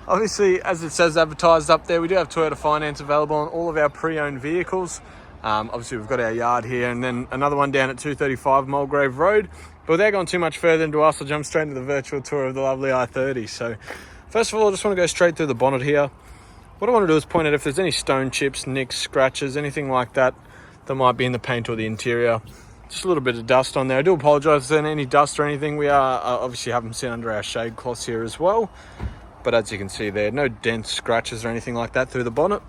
Obviously, as it says advertised up there, we do have Toyota Finance available on all of our pre-owned vehicles. Obviously, we've got our yard here and then another one down at 235 Mulgrave Road. But without going too much further into us, I'll jump straight into the virtual tour of the lovely i30. So, first of all, I just want to go straight through the bonnet here. What I want to do is point out if there's any stone chips, nicks, scratches, anything like that might be in the paint or the interior. Just a little bit of dust on there. I do apologise if there's any dust or anything. We are obviously have them sit under our shade cloths here as well. But as you can see there, no dents, scratches or anything like that through the bonnet.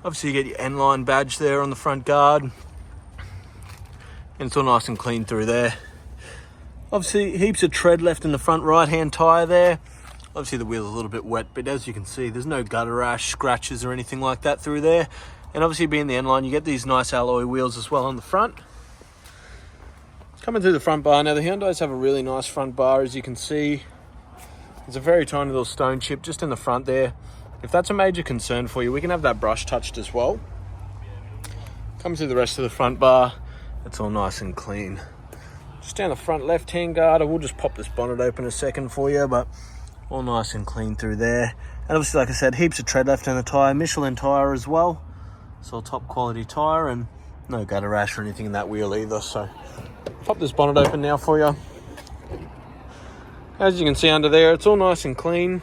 Obviously you get your N-line badge there on the front guard. And it's all nice and clean through there. Obviously heaps of tread left in the front right-hand tyre there. Obviously the wheel's a little bit wet, but as you can see, there's no gutter rash, scratches or anything like that through there. And obviously being the N-line, you get these nice alloy wheels as well on the front. Coming through the front bar, now the Hyundais have a really nice front bar, as you can see. There's a very tiny little stone chip just in the front there. If that's a major concern for you, we can have that brush touched as well. Coming through the rest of the front bar, it's all nice and clean. Just down the front left-hand guard, I will just pop this bonnet open a second for you, but all nice and clean through there. And obviously, like I said, heaps of tread left in the tyre, Michelin tyre as well. So top quality tyre and no gutter rash or anything in that wheel either. So pop this bonnet open now for you. As you can see under there, it's all nice and clean.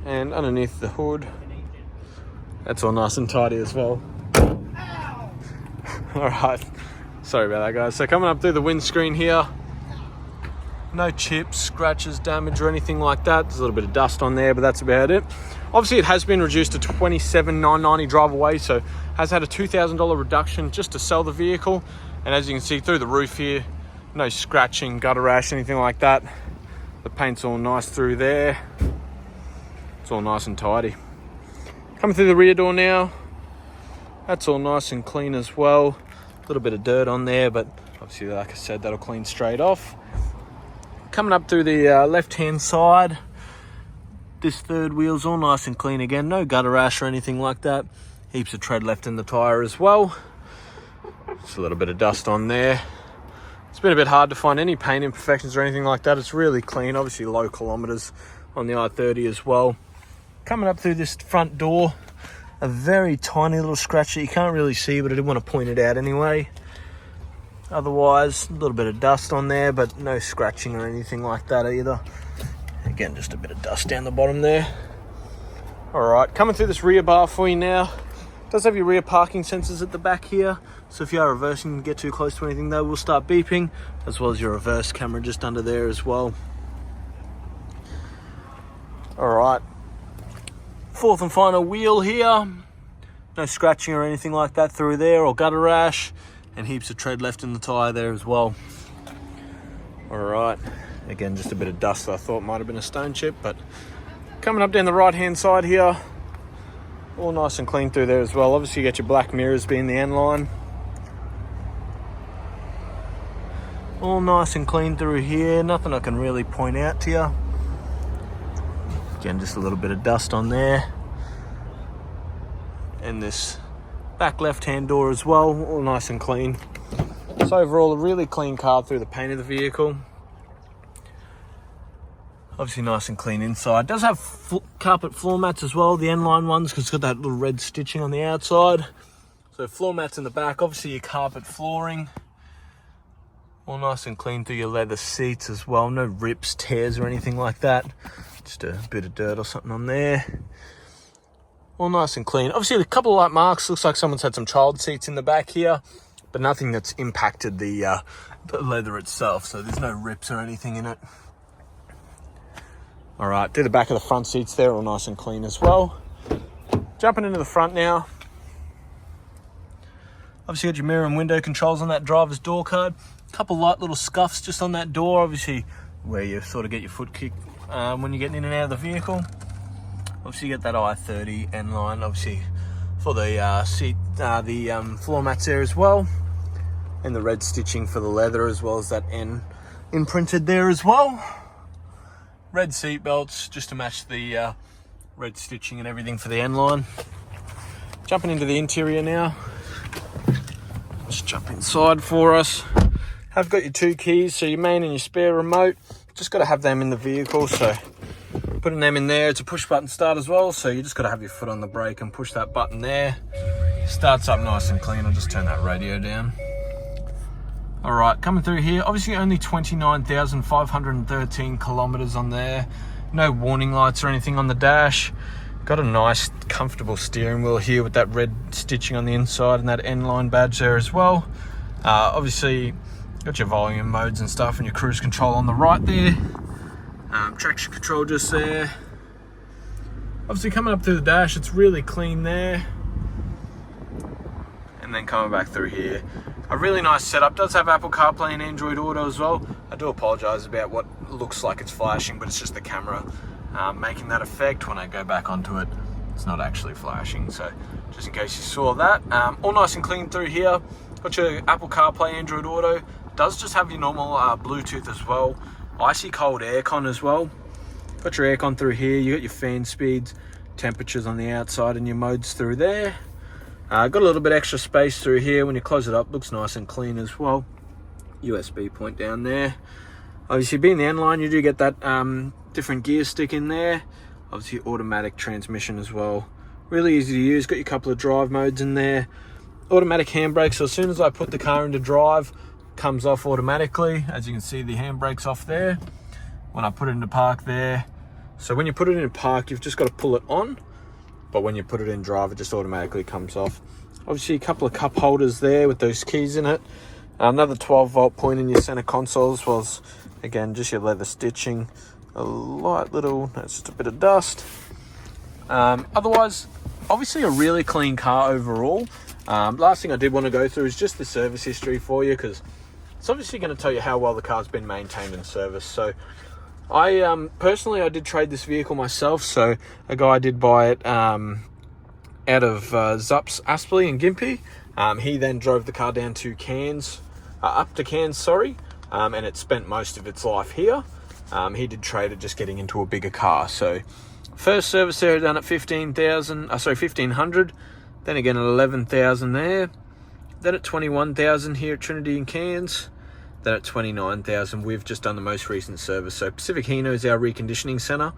And underneath the hood, that's all nice and tidy as well. All right, sorry about that, guys. So coming up through the windscreen here, no chips, scratches, damage or anything like that. There's a little bit of dust on there, but that's about it. Obviously it has been reduced to $27,990 drive away, so has had a $2,000 reduction just to sell the vehicle. And as you can see through the roof here, no scratching, gutter rash, anything like that. The paint's all nice through there. It's all nice and tidy. Coming through the rear door now, that's all nice and clean as well. A little bit of dirt on there, but obviously, like I said, that'll clean straight off. Coming up through the left-hand side, this third wheel's all nice and clean again. No gutter rash or anything like that. Heaps of tread left in the tyre as well. Just a little bit of dust on there. It's been a bit hard to find any paint imperfections or anything like that. It's really clean, obviously low kilometres on the i30 as well. Coming up through this front door, a very tiny little scratch that you can't really see, but I did want to point it out anyway. Otherwise, a little bit of dust on there, but no scratching or anything like that either. Again, just a bit of dust down the bottom there. All right, coming through this rear bar for you now. It does have your rear parking sensors at the back here. So if you are reversing and get too close to anything, they will start beeping, as well as your reverse camera just under there as well. All right. Fourth and final wheel here. No scratching or anything like that through there, or gutter rash, and heaps of tread left in the tyre there as well. All right. Again, just a bit of dust that I thought might have been a stone chip, but coming up down the right-hand side here, all nice and clean through there as well. Obviously, you get your black mirrors being the N-line. All nice and clean through here. Nothing I can really point out to you. Again, just a little bit of dust on there. And this back left-hand door as well, all nice and clean. So overall, a really clean car through the paint of the vehicle. Obviously nice and clean inside. Does have carpet floor mats as well, the N-line ones, because it's got that little red stitching on the outside. So floor mats in the back, obviously your carpet flooring. All nice and clean through your leather seats as well. No rips, tears or anything like that. Just a bit of dirt or something on there. All nice and clean. Obviously a couple of light marks. Looks like someone's had some child seats in the back here, but nothing that's impacted the leather itself. So there's no rips or anything in it. All right, do the back of the front seats there, all nice and clean as well. Jumping into the front now. Obviously got your mirror and window controls on that driver's door card. Couple light little scuffs just on that door, obviously where you sort of get your foot kicked when you're getting in and out of the vehicle. Obviously you get that i30 N-line, obviously for the seat, the floor mats there as well. And the red stitching for the leather, as well as that N imprinted there as well. Red seat belts just to match the red stitching and everything for the N-line. Jumping into the interior now. Let's jump inside for us. Have got your two keys, so your main and your spare remote. just got to have them in the vehicle. So putting them in there, it's a push button start as well. So you just got to have your foot on the brake and push that button there. Starts up nice and clean. I'll just turn that radio down. All right, coming through here, obviously only 29,513 kilometers on there. No warning lights or anything on the dash. Got a nice, comfortable steering wheel here with that red stitching on the inside and that N-line badge there as well. Obviously, got your volume modes and stuff and your cruise control on the right there. Traction control just there. Obviously, coming up through the dash, it's really clean there. And then coming back through here, a really nice setup. Does have Apple CarPlay and Android Auto as well. I do apologize about what looks like it's flashing, but it's just the camera making that effect. When I go back onto it, it's not actually flashing. So just in case you saw that, all nice and clean through here. Got your Apple CarPlay, Android Auto. Does just have your normal Bluetooth as well. Icy cold aircon as well. Got your aircon through here. You got your fan speeds, temperatures on the outside, and your modes through there. Got a little bit extra space through here. When you close it up, looks nice and clean as well. USB point down there. Obviously, being the N-line, you do get that different gear stick in there. Obviously, automatic transmission as well. Really easy to use. Got your couple of drive modes in there. Automatic handbrake. So as soon as I put the car into drive, comes off automatically. As you can see, the handbrake's off there. When I put it into park there. So when you put it in park, you've just got to pull it on. But when you put it in drive, it just automatically comes off. Obviously, a couple of cup holders there with those keys in it. Another 12-volt point in your center console, as well as, again, just your leather stitching. A light little, that's just a bit of dust. Otherwise, obviously a really clean car overall. Last thing I did want to go through is just the service history for you, because it's obviously going to tell you how well the car's been maintained and serviced. So I personally, I did trade this vehicle myself. So a guy did buy it out of Zups, Aspley and Gympie. He then drove the car down to Cairns, up to Cairns, sorry, and it spent most of its life here. He did trade it just getting into a bigger car. So first service there done at 1,500. Then again at 11,000 there. Then at 21,000 here at Trinity and Cairns. Then at 29,000, we've just done the most recent service. So Pacific Hino is our reconditioning center.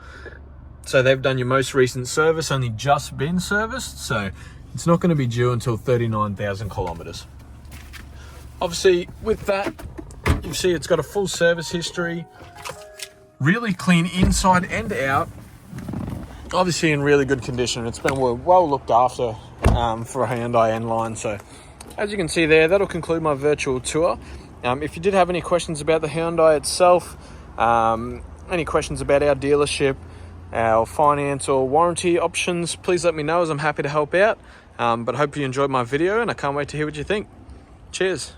So they've done your most recent service, only just been serviced. So it's not going to be due until 39,000 kilometers. Obviously, with that, you see it's got a full service history. Really clean inside and out. Obviously in really good condition. It's been well looked after for a Hyundai N-line. So as you can see there, that'll conclude my virtual tour. If you did have any questions about the Hyundai itself, any questions about our dealership, our finance or warranty options, please let me know, as I'm happy to help out. But I hope you enjoyed my video, and I can't wait to hear what you think. Cheers.